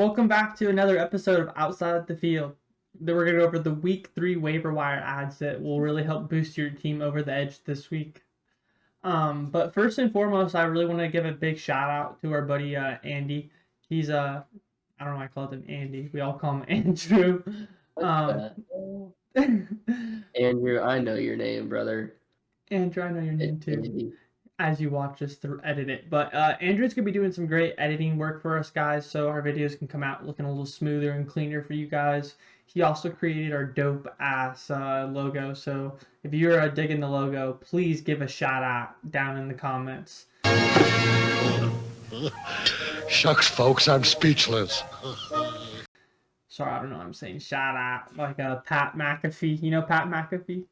Welcome back to another episode of Outside the Field. Then we're going to go over the Week 3 waiver wire ads that will really help boost your team over the edge this week. But first and foremost, I really want to give a big shout out to our buddy Andy. He's I don't know why I called him Andy. We all call him Andrew. Um, Andrew, I know your name, brother. Andrew, I know your name too. Andy. As you watch us edit it. But Andrew's going to be doing some great editing work for us guys, so our videos can come out looking a little smoother and cleaner for you guys. He also created our dope-ass logo, so if you're digging the logo, please give a shout-out down in the comments. Shucks, folks, I'm speechless. Sorry, I don't know what I'm saying. Shout-out, like Pat McAfee. You know Pat McAfee?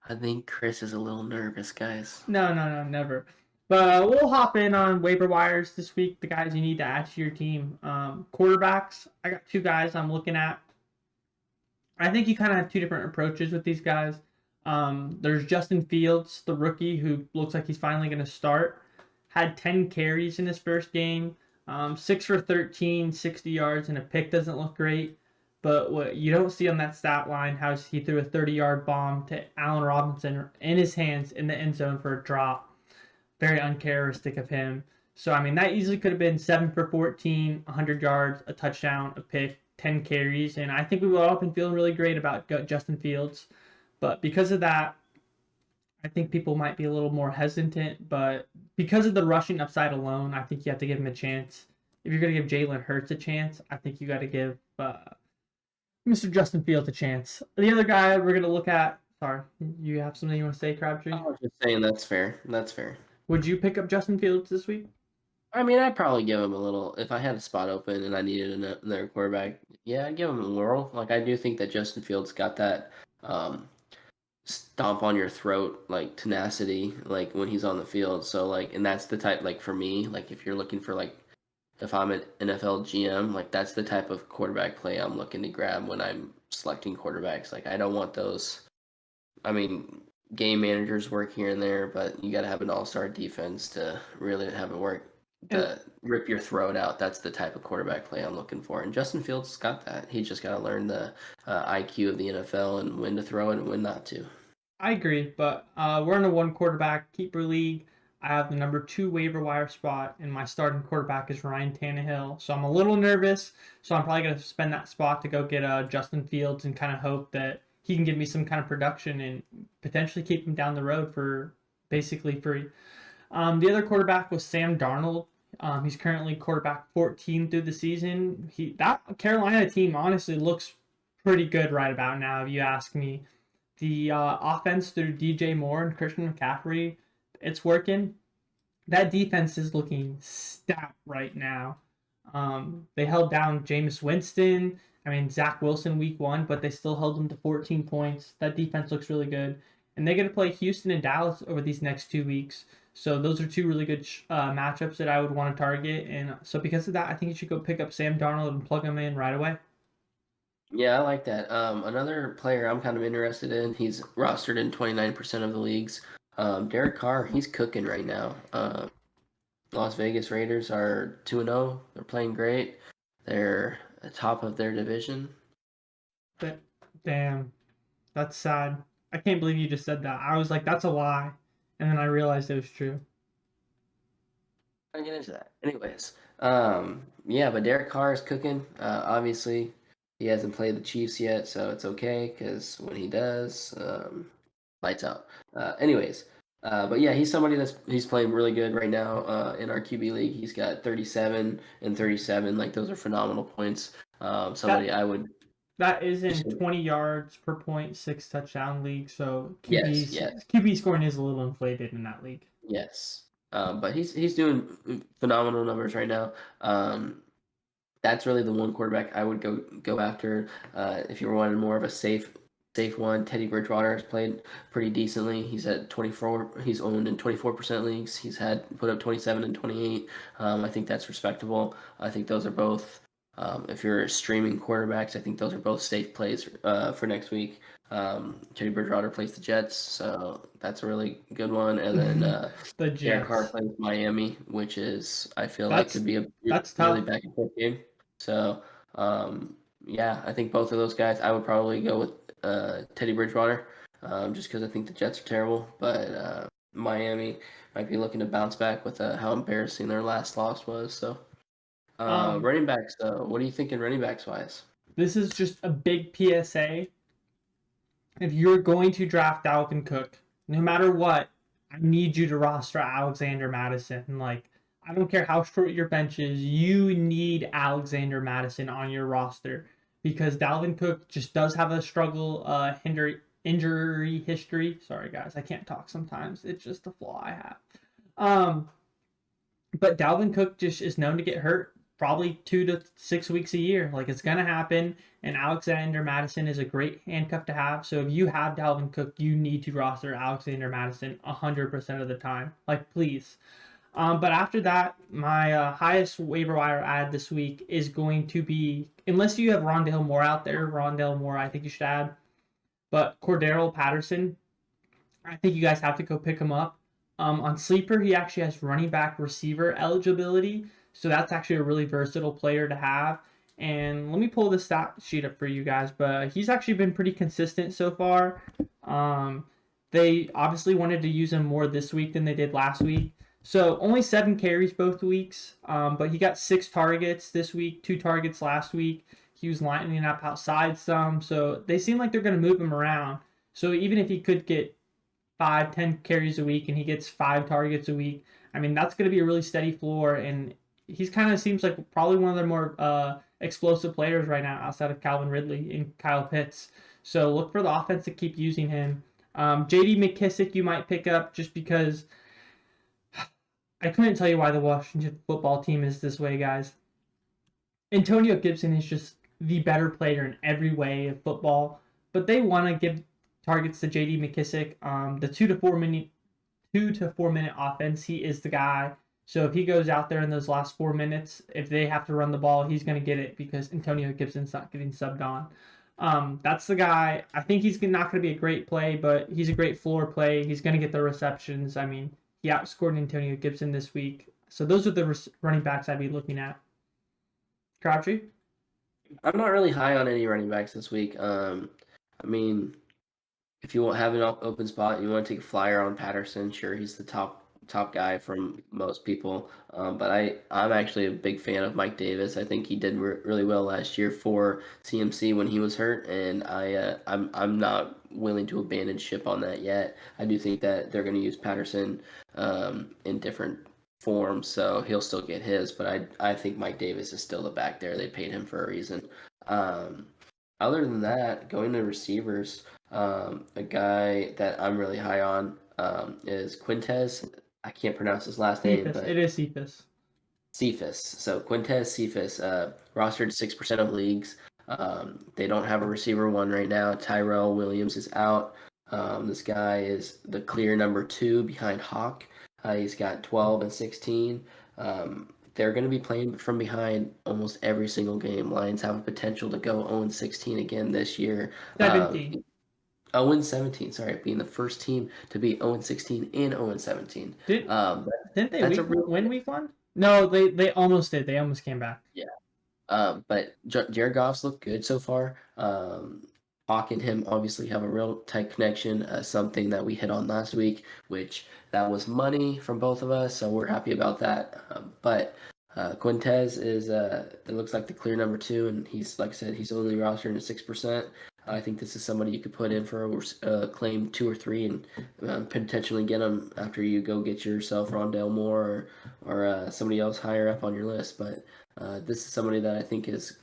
I think Chris is a little nervous, guys. No, never. But we'll hop in on waiver wires this week, the guys you need to add to your team. Quarterbacks, I got two guys I'm looking at. I think you kind of have two different approaches with these guys. There's Justin Fields, the rookie, who looks like he's finally going to start. Had 10 carries in his first game. 6 for 13, 60 yards, and a pick doesn't look great. But what you don't see on that stat line, how he threw a 30-yard bomb to Allen Robinson in his hands in the end zone for a drop. Very uncharacteristic of him. So, I mean, that easily could have been 7 for 14, 100 yards, a touchdown, a pick, 10 carries. And I think we would all been feeling really great about Justin Fields. But because of that, I think people might be a little more hesitant. But because of the rushing upside alone, I think you have to give him a chance. If you're going to give Jalen Hurts a chance, I think you got to give Mr. Justin Fields a chance. The other guy we're going to look at, sorry, you have something you want to say, Crabtree? I was just saying that's fair. That's fair. Would you pick up Justin Fields this week? I mean, I'd probably give him a little, if I had a spot open and I needed another quarterback, yeah, I'd give him a whirl. Like, I do think that Justin Fields got that stomp on your throat, like, tenacity, like, when he's on the field. So, like, and that's the type, like, for me, like, if you're looking for, like, if I'm an NFL GM, like, that's the type of quarterback play I'm looking to grab when I'm selecting quarterbacks. Like, I don't want those, I mean, game managers work here and there, but you got to have an all-star defense to really have it work. To rip your throat out, that's the type of quarterback play I'm looking for. And Justin Fields got that. He just got to learn the IQ of the NFL and when to throw it and when not to. I agree, but we're in a one quarterback keeper league. I have the number 2 waiver wire spot, and my starting quarterback is Ryan Tannehill. So I'm a little nervous, so I'm probably going to spend that spot to go get Justin Fields and kind of hope that he can give me some kind of production and potentially keep him down the road for basically free. The other quarterback was Sam Darnold. He's currently quarterback 14 through the season. That Carolina team honestly looks pretty good right about now, if you ask me. The offense through DJ Moore and Christian McCaffrey, it's working. That defense is looking stout right now. They held down Jameis Winston. I mean, Zach Wilson week 1, but they still held them to 14 points. That defense looks really good. And they're going to play Houston and Dallas over these next 2 weeks. So those are 2 really good matchups that I would want to target. And so because of that, I think you should go pick up Sam Darnold and plug him in right away. Yeah, I like that. Another player I'm kind of interested in, he's rostered in 29% of the leagues. Derek Carr, he's cooking right now. Las Vegas Raiders are 2-0. They're playing great. They're at the top of their division. Damn, that's sad. I can't believe you just said that. I was like, that's a lie. And then I realized it was true. I'll get into that. Anyways, yeah, but Derek Carr is cooking. Obviously, he hasn't played the Chiefs yet, so it's okay because when he does, lights out. But yeah, he's somebody he's playing really good right now in our QB league. He's got 37 and 37. Like, those are phenomenal points. I would. That is in 20 yards per point, 6 touchdown league. So QB scoring is a little inflated in that league. Yes, but he's doing phenomenal numbers right now. That's really the one quarterback I would go after if you wanted more of a safe one. Teddy Bridgewater has played pretty decently. He's at 24. He's owned in 24% leagues. He's put up 27 and 28. I think that's respectable. I think those are both. If you're streaming quarterbacks, I think those are both safe plays for next week. Teddy Bridgewater plays the Jets, so that's a really good one. And then the Derek Carr plays Miami, which is, I feel like, could be a really back and forth game. So, yeah, I think both of those guys. I would probably go with Teddy Bridgewater, just because I think the Jets are terrible. But Miami might be looking to bounce back with how embarrassing their last loss was. So, running backs. What are you thinking, running backs wise? This is just a big PSA. If you're going to draft Dalvin Cook, no matter what, I need you to roster Alexander Madison. Like, I don't care how short your bench is, you need Alexander Madison on your roster because Dalvin Cook just does have a struggle injury history. Sorry guys, I can't talk sometimes. It's just a flaw I have. But Dalvin Cook just is known to get hurt probably 2 to 6 weeks a year. Like, it's gonna happen. And Alexander Madison is a great handcuff to have. So if you have Dalvin Cook, you need to roster Alexander Madison 100% of the time. Like, please. But after that, my highest waiver wire add this week is going to be, unless you have Rondale Moore out there, Rondale Moore I think you should add. But Cordero Patterson, I think you guys have to go pick him up. On Sleeper, he actually has running back receiver eligibility. So that's actually a really versatile player to have. And let me pull the stat sheet up for you guys. But he's actually been pretty consistent so far. They obviously wanted to use him more this week than they did last week. So only 7 carries both weeks. But he got 6 targets this week, 2 targets last week. He was lining up outside some. So they seem like they're going to move him around. So even if he could get 5-10 carries a week and he gets 5 targets a week, I mean, that's going to be a really steady floor. And he's kind of seems like probably one of the more explosive players right now outside of Calvin Ridley and Kyle Pitts. So look for the offense to keep using him. J.D. McKissick you might pick up just because I couldn't tell you why the Washington football team is this way, guys. Antonio Gibson is just the better player in every way of football, but they want to give targets to J.D. McKissick. The 2 to 4 minute offense, he is the guy. So if he goes out there in those last 4 minutes, if they have to run the ball, he's going to get it because Antonio Gibson's not getting subbed on. That's the guy. I think he's not going to be a great play, but he's a great floor play. He's going to get the receptions. I mean, he outscored Antonio Gibson this week. So those are the running backs I'd be looking at. Crabtree? I'm not really high on any running backs this week. I mean, if you won't have an open spot, you want to take a flyer on Patterson. Sure, he's the top guy from most people. But I'm actually a big fan of Mike Davis. I think he did really well last year for CMC when he was hurt, and I'm not willing to abandon ship on that yet. I do think that they're going to use Patterson in different forms, so he'll still get his. But I think Mike Davis is still the back there. They paid him for a reason. Other than that, going to receivers, a guy that I'm really high on is Quintez. I can't pronounce his last name, but It is Cephas. Cephas. So Quintez Cephas, rostered 6% of leagues. They don't have a receiver 1 right now. Tyrell Williams is out. This guy is the clear number 2 behind Hawk. He's got 12 and 16. They're going to be playing from behind almost every single game. Lions have a potential to go 0-16 again this year. 17. 0-17, sorry, being the first team to be 0-16 and 0-17. Didn't they win week 1? No, they almost did. They almost came back. Yeah. But Jared Goff's looked good so far. Hawk and him obviously have a real tight connection, something that we hit on last week, which that was money from both of us, so we're happy about that. But Quintez is, it looks like the clear number 2, and he's, like I said, he's only rostered at 6%. I think this is somebody you could put in for a claim 2 or 3 and potentially get him after you go get yourself Rondale Moore or somebody else higher up on your list. But this is somebody that I think is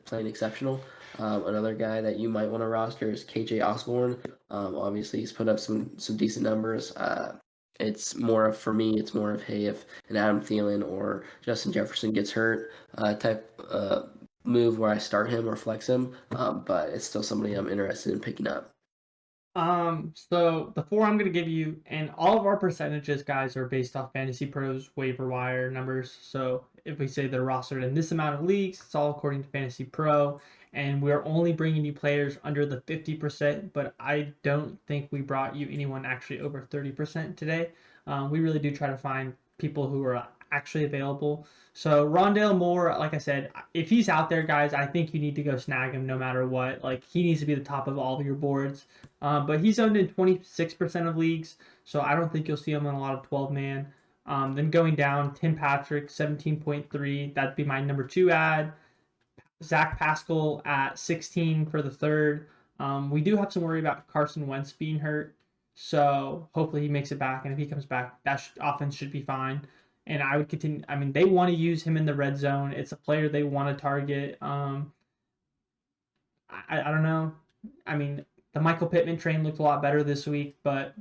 playing exceptional. Another guy that you might want to roster is KJ Osborne. Obviously, he's put up some decent numbers. It's more of, for me, it's more of, hey, if an Adam Thielen or Justin Jefferson gets hurt type move where I start him or flex him, but it's still somebody I'm interested in picking up. So the 4 I'm going to give you, and all of our percentages, guys, are based off Fantasy Pros waiver wire numbers. So if we say they're rostered in this amount of leagues, it's all according to Fantasy Pro, and we're only bringing you players under the 50%, but I don't think we brought you anyone actually over 30% today. We really do try to find people who are actually available. So Rondale Moore, like I said, if he's out there, guys, I think you need to go snag him no matter what. Like he needs to be the top of all of your boards. But he's owned in 26% of leagues, so I don't think you'll see him in a lot of 12-man. Then going down, Tim Patrick, 17.3. That'd be my number 2 ad. Zach Pascal at 16 for the third. We do have some worry about Carson Wentz being hurt, so hopefully he makes it back. And if he comes back, that offense should be fine. And I would continue. I mean, they want to use him in the red zone. It's a player they want to target. I don't know. I mean, the Michael Pittman train looked a lot better this week, but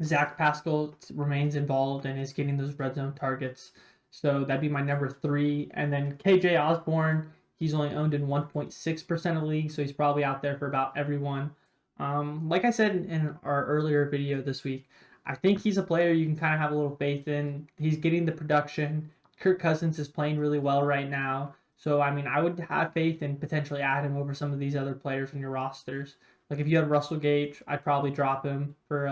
Zach Pascal remains involved and is getting those red zone targets. So that'd be my number 3. And then KJ Osborne, he's only owned in 1.6% of leagues, so he's probably out there for about everyone. Like I said in our earlier video this week, I think he's a player you can kind of have a little faith in. He's getting the production. Kirk Cousins is playing really well right now. So, I mean, I would have faith and potentially add him over some of these other players in your rosters. Like if you have Russell Gage, I'd probably drop him for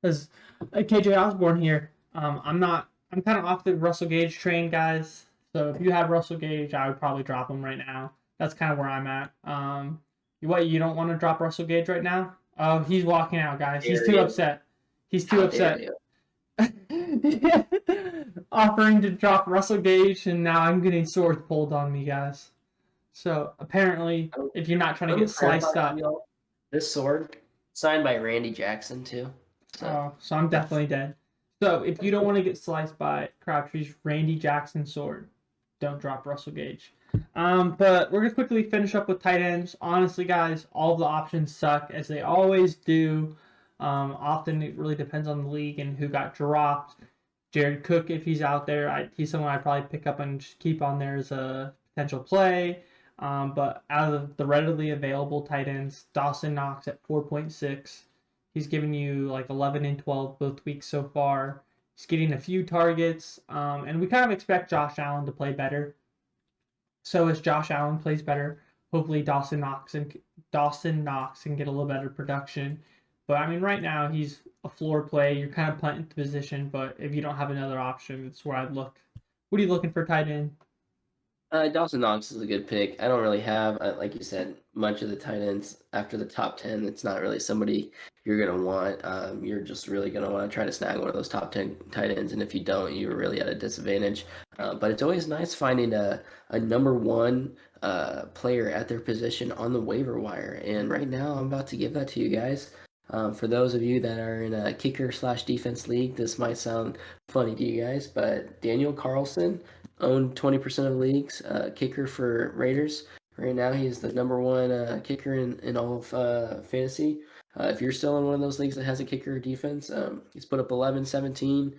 as KJ Osborne here. I'm kind of off the Russell Gage train, guys. So if you have Russell Gage, I would probably drop him right now. That's kind of where I'm at. You don't want to drop Russell Gage right now? Oh, he's walking out, guys. He's too upset. He's too upset. Offering to drop Russell Gage, and now I'm getting sword pulled on me, guys. So apparently, if you're not trying to get sliced up, this sword signed by Randy Jackson too. So I'm definitely dead. So if you don't want to get sliced by Crabtree's Randy Jackson sword, don't drop Russell Gage. But we're gonna quickly finish up with tight ends. Honestly, guys, all of the options suck, as they always do. Often it really depends on the league and who got dropped. Jared Cook, if he's out there, he's someone I'd probably pick up and just keep on there as a potential play. But out of the readily available tight ends, Dawson Knox at 4.6. He's given you like 11 and 12 both weeks so far. He's getting a few targets, and we kind of expect Josh Allen to play better. So as Josh Allen plays better, hopefully Dawson Knox can get a little better production. But I mean, right now he's a floor play. You're kind of punting the position, but if you don't have another option, it's where I'd look. What are you looking for tight end? Dawson Knox is a good pick. I don't really have, like you said, much of the tight ends after the top 10. It's not really somebody you're going to want. You're just really going to want to try to snag one of those top 10 tight ends. And if you don't, you're really at a disadvantage. But it's always nice finding a number 1 player at their position on the waiver wire. And right now, I'm about to give that to you guys. For those of you that are in a kicker/defense league, this might sound funny to you guys, but Daniel Carlson owned 20% of leagues, kicker for Raiders. Right now, he's the number 1 kicker in all of fantasy. If you're still in one of those leagues that has a kicker defense, he's put up 11, 17.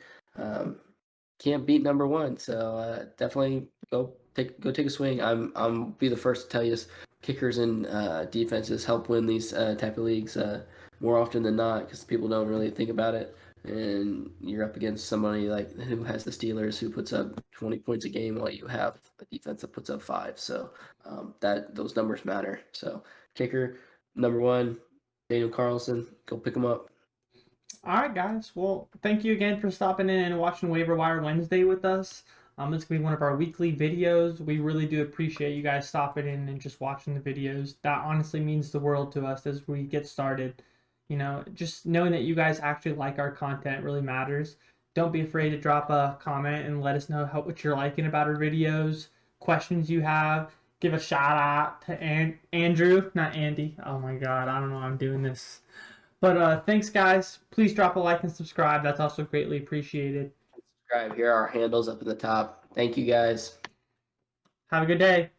Can't beat number 1, so definitely go take a swing. I'm be the first to tell you, kickers and defenses help win these type of leagues more often than not, because people don't really think about it. And you're up against somebody like who has the Steelers, who puts up 20 points a game, while you have a defense that puts up 5. So that those numbers matter. So kicker number 1, Daniel Carlson, go pick him up. All right, guys. Well, thank you again for stopping in and watching Waiver Wire Wednesday with us. It's going to be one of our weekly videos. We really do appreciate you guys stopping in and just watching the videos. That honestly means the world to us as we get started. You know, just knowing that you guys actually like our content really matters. Don't be afraid to drop a comment and let us know what you're liking about our videos, questions you have. Give a shout out to Andrew, not Andy. Oh my God, I don't know why I'm doing this. But thanks, guys. Please drop a like and subscribe. That's also greatly appreciated. Subscribe. Here are our handles up at the top. Thank you, guys. Have a good day.